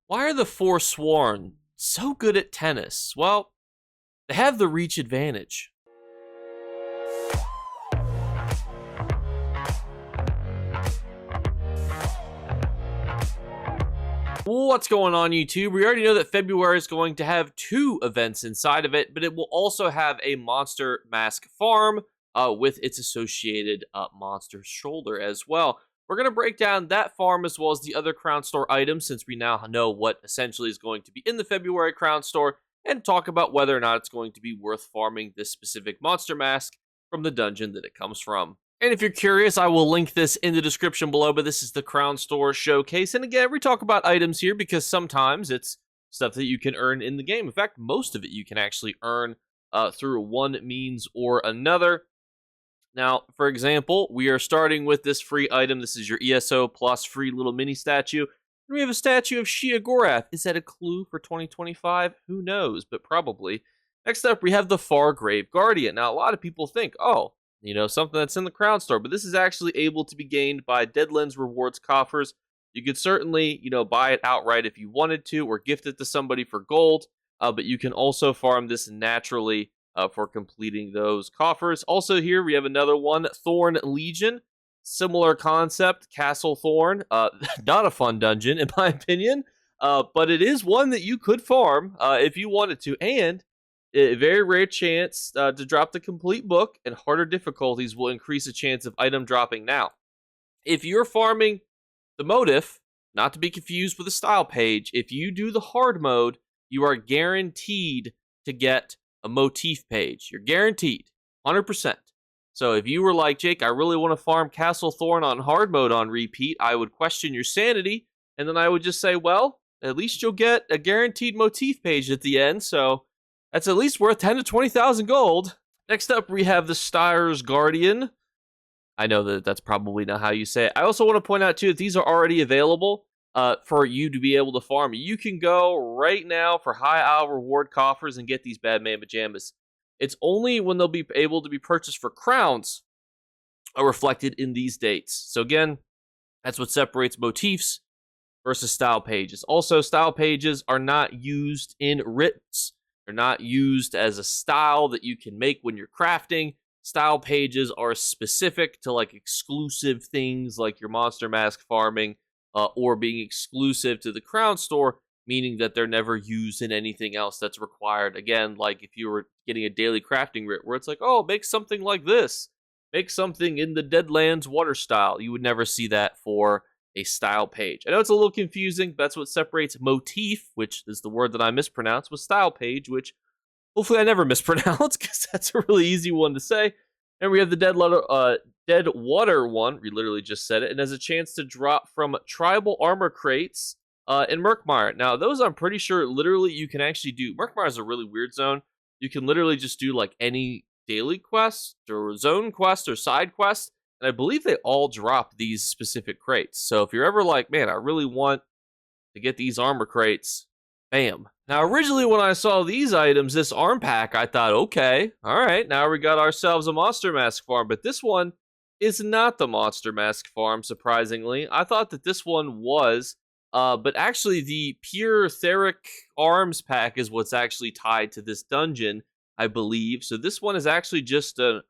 Why are the Forsworn so good at tennis? Well, they have the reach advantage. What's going on, YouTube? We already know that February is going to have two events inside of it, but it will also have a monster mask farm with its associated monster shoulder as well. We're going to break down that farm as well as the other Crown Store items, since we now know what essentially is going to be in the February Crown Store, and talk about whether or not it's going to be worth farming this specific monster mask from the dungeon that it comes from. And if you're curious, I will link this in the description below, but this is the Crown Store Showcase. And again, we talk about items here because sometimes it's stuff that you can earn in the game. In fact, most of it you can actually earn through one means or another. Now, for example, we are starting with this free item. This is your ESO plus free little mini statue. And we have a statue of Shia Gorath. Is that a clue for 2025? Who knows, but probably. Next up, we have the Fargrave Guardian. Now, a lot of people think, oh, something that's in the Crown Store, but this is actually able to be gained by Deadlands Rewards coffers. You could certainly, buy it outright if you wanted to, or gift it to somebody for gold, but you can also farm this naturally for completing those coffers. Also here, we have another one, Thorn Legion. Similar concept, Castle Thorn. Not a fun dungeon, in my opinion, but it is one that you could farm if you wanted to, and a very rare chance to drop the complete book, and harder difficulties will increase the chance of item dropping. Now, if you're farming the motif, not to be confused with the style page, if you do the hard mode, you are guaranteed to get a motif page. You're guaranteed, 100%. So if you were like, Jake, I really want to farm Castle Thorn on hard mode on repeat, I would question your sanity, and then I would just say, well, at least you'll get a guaranteed motif page at the end, so that's at least worth 10 to 20,000 gold. Next up, we have the Styres Guardian. I know that that's probably not how you say it. I also want to point out, too, that these are already available for you to be able to farm. You can go right now for high owl reward coffers and get these Bad Man Pajamas. It's only when they'll be able to be purchased for crowns are reflected in these dates. So again, that's what separates motifs versus style pages. Also, style pages are not used in writs. They're not used as a style that you can make when you're crafting. Style pages are specific to like exclusive things like your monster mask farming or being exclusive to the Crown Store, meaning that they're never used in anything else that's required. Again, like if you were getting a daily crafting writ where it's like, oh, make something like this. Make something in the Deadlands water style. You would never see that for a style page. I know it's a little confusing, but that's what separates motif, which is the word that I mispronounced, with style page, which hopefully I never mispronounce because that's a really easy one to say. And we have the Dead Water one. We literally just said it. And has a chance to drop from tribal armor crates in Murkmire. Now, those I'm pretty sure literally you can actually do. Murkmire is a really weird zone. You can literally just do like any daily quest or zone quest or side quest. And I believe they all drop these specific crates. So if you're ever like, man, I really want to get these armor crates, bam. Now, originally when I saw these items, this arm pack, I thought, okay, all right, now we got ourselves a monster mask farm. But this one is not the monster mask farm, surprisingly. I thought that this one was, but actually the pure Theric arms pack is what's actually tied to this dungeon, I believe. So this one is actually just a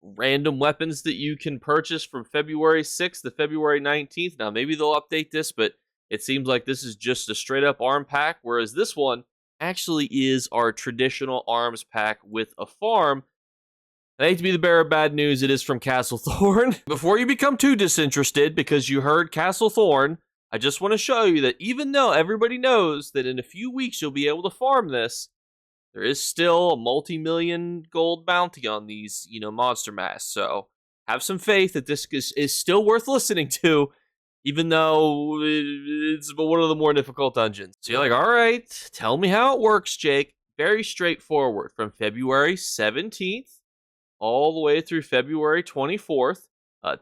random weapons that you can purchase from February 6th to February 19th. Now, maybe they'll update this, but it seems like this is just a straight up arm pack, whereas this one actually is our traditional arms pack with a farm. I hate to be the bearer of bad news, it is from Castle Thorn. Before you become too disinterested because you heard Castle Thorn, I just want to show you that even though everybody knows that in a few weeks you'll be able to farm this, there is still a multi-million gold bounty on these, monster masks. So have some faith that this is still worth listening to, even though it's one of the more difficult dungeons. So you're like, all right, tell me how it works, Jake. Very straightforward. From February 17th all the way through February 24th,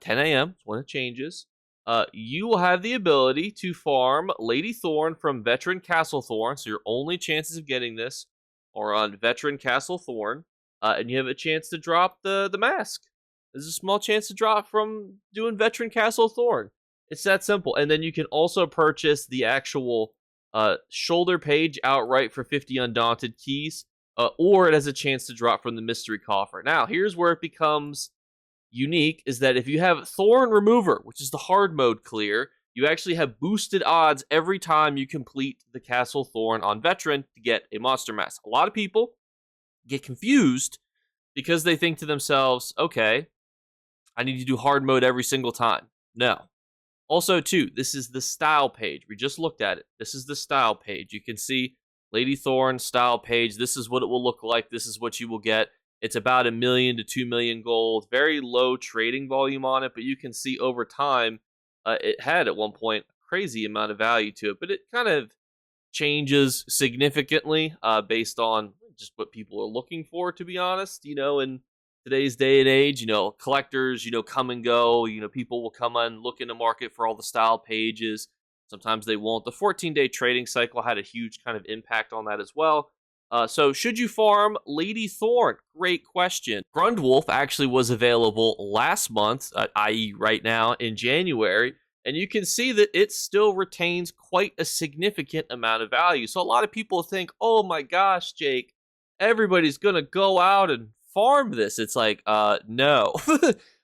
10 a.m. is when it changes. You will have the ability to farm Lady Thorn from Veteran Castle Thorn. So your only chances of getting this are on Veteran Castle Thorn. And you have a chance to drop the mask. There's a small chance to drop from doing Veteran Castle Thorn. It's that simple. And then you can also purchase the actual Shoulder page outright for 50 undaunted keys, or it has a chance to drop from the mystery coffer. Now, here's where it becomes unique, is that if you have Thorn Remover, which is the hard mode clear, you actually have boosted odds every time you complete the Castle Thorn on Veteran to get a Monster Mask. A lot of people get confused because they think to themselves, okay, I need to do hard mode every single time. No. Also, too, this is the style page. We just looked at it. This is the style page. You can see Lady Thorn style page. This is what it will look like. This is what you will get. It's about 1 million to 2 million gold. Very low trading volume on it, but you can see over time, it had at one point a crazy amount of value to it, but it kind of changes significantly based on just what people are looking for, to be honest. In today's day and age, collectors, come and go. People will come and look in the market for all the style pages. Sometimes they won't. The 14-day trading cycle had a huge kind of impact on that as well. So should you farm Lady Thorn? Great question. Grundwolf actually was available last month, i.e. right now in January, and you can see that it still retains quite a significant amount of value. So a lot of people think, oh my gosh, Jake, everybody's going to go out and farm this. It's like, no.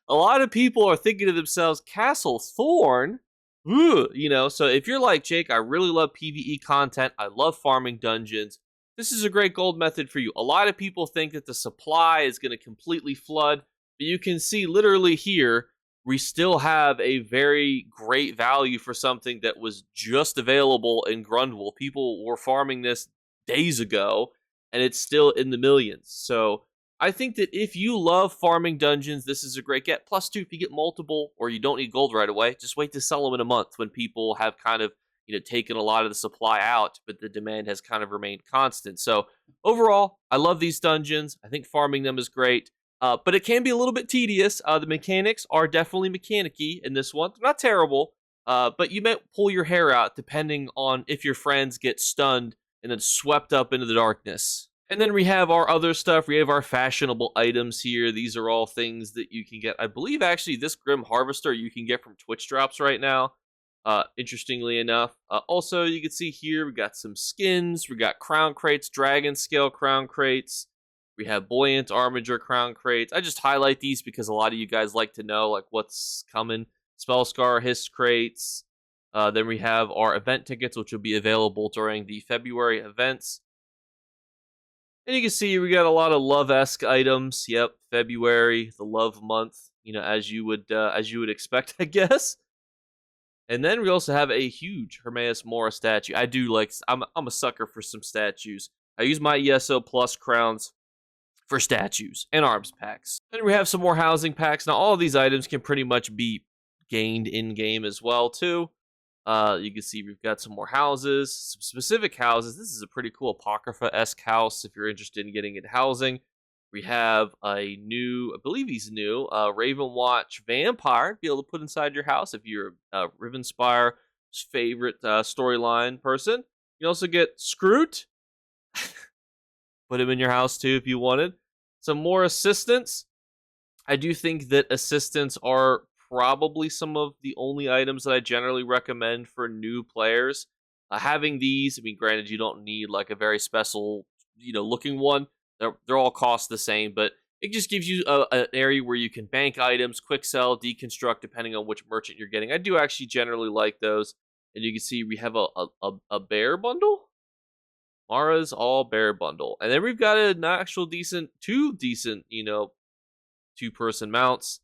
A lot of people are thinking to themselves, Castle Thorn? So if you're like, Jake, I really love PvE content, I love farming dungeons, this is a great gold method for you. A lot of people think that the supply is going to completely flood, but you can see literally here, we still have a very great value for something that was just available in Grundwolf. People were farming this days ago, and it's still in the millions. So I think that if you love farming dungeons, this is a great get. Plus, too, if you get multiple or you don't need gold right away, just wait to sell them in a month when people have kind of taken a lot of the supply out, but the demand has kind of remained constant. So overall, I love these dungeons. I think farming them is great, but it can be a little bit tedious. The mechanics are definitely mechanic-y in this one. They're not terrible, but you might pull your hair out depending on if your friends get stunned and then swept up into the darkness. And then we have our other stuff. We have our fashionable items here. These are all things that you can get. I believe, actually, this Grim Harvester you can get from Twitch drops right now. Interestingly enough. Also, you can see here, we got some skins. We got crown crates, dragon scale crown crates. We have buoyant armiger crown crates. I just highlight these because a lot of you guys like to know like what's coming. Spellscar hiss crates. Then we have our event tickets, which will be available during the February events. And you can see we got a lot of love-esque items. Yep, February, the love month. As you would expect, I guess. And then we also have a huge Hermaeus Mora statue. I do like, I'm a sucker for some statues. I use my ESO Plus crowns for statues and arms packs. Then we have some more housing packs. Now, all of these items can pretty much be gained in-game as well, too. You can see we've got some more houses, some specific houses. This is a pretty cool Apocrypha-esque house if you're interested in getting into housing. We have a new, I believe he's new, Ravenwatch Vampire to be able to put inside your house if you're a Rivenspire's favorite storyline person. You also get Scroot. Put him in your house too if you wanted. Some more assistants. I do think that assistants are probably some of the only items that I generally recommend for new players. Having these, I mean, granted, you don't need like a very special, looking one. They're all cost the same, but it just gives you an area where you can bank items, quick sell, deconstruct, depending on which merchant you're getting. I do actually generally like those. And you can see we have a bear bundle. Mara's all bear bundle. And then we've got an actual two decent, two-person mounts.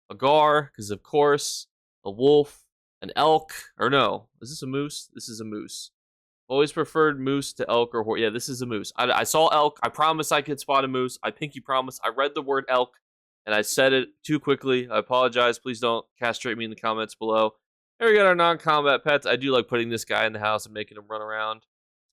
A gar, because of course, a wolf, an elk, or no, is this a moose? This is a moose. Always preferred moose to elk or horse. Yeah, this is a moose. I saw elk. I promised I could spot a moose. I pinky promise. I read the word elk, and I said it too quickly. I apologize. Please don't castrate me in the comments below. There we got our non-combat pets. I do like putting this guy in the house and making him run around.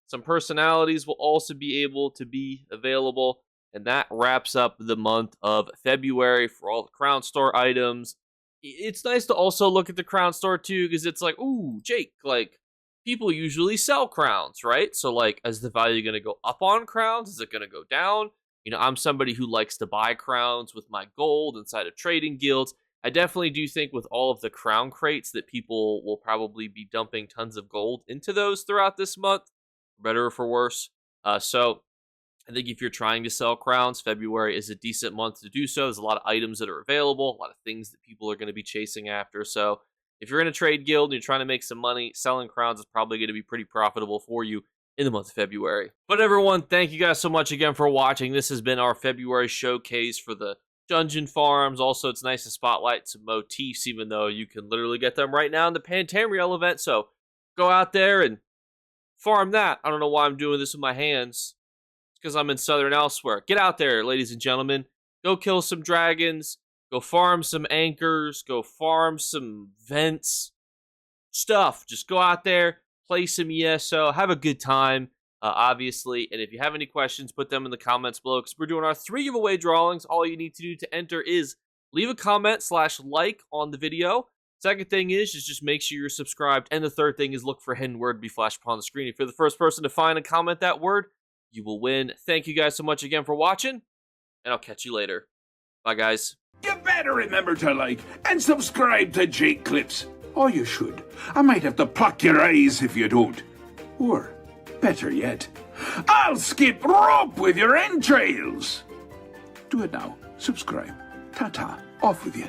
Some personalities will also be able to be available, and that wraps up the month of February for all the Crown Store items. It's nice to also look at the Crown Store, too, because it's like, ooh, Jake, like, people usually sell crowns, right? So, like, is the value going to go up on crowns? Is it going to go down? I'm somebody who likes to buy crowns with my gold inside of trading guilds. I definitely do think with all of the crown crates that people will probably be dumping tons of gold into those throughout this month, for better or for worse. So I think if you're trying to sell crowns, February is a decent month to do so. There's a lot of items that are available, a lot of things that people are going to be chasing after. So if you're in a trade guild and you're trying to make some money, selling crowns is probably going to be pretty profitable for you in the month of February. But everyone, thank you guys so much again for watching. This has been our February showcase for the dungeon farms. Also, it's nice to spotlight some motifs, even though you can literally get them right now in the Pantamriel event. So go out there and farm that. I don't know why I'm doing this with my hands. It's because I'm in Southern Elsewhere. Get out there, ladies and gentlemen. Go kill some dragons. Go farm some anchors. Go farm some vents. Stuff. Just go out there, play some ESO, have a good time. Obviously, and if you have any questions, put them in the comments below, because we're doing our 3 giveaway drawings. All you need to do to enter is leave a comment / like on the video. Second thing is just make sure you're subscribed, and the third thing is look for a hidden word to be flashed upon the screen. If you're the first person to find and comment that word, you will win. Thank you guys so much again for watching, and I'll catch you later. Bye, guys. You better remember to like and subscribe to Jakeclips. Or you should. I might have to pluck your eyes if you don't. Or better yet, I'll skip rope with your entrails. Do it now. Subscribe. Ta-ta. Off with you.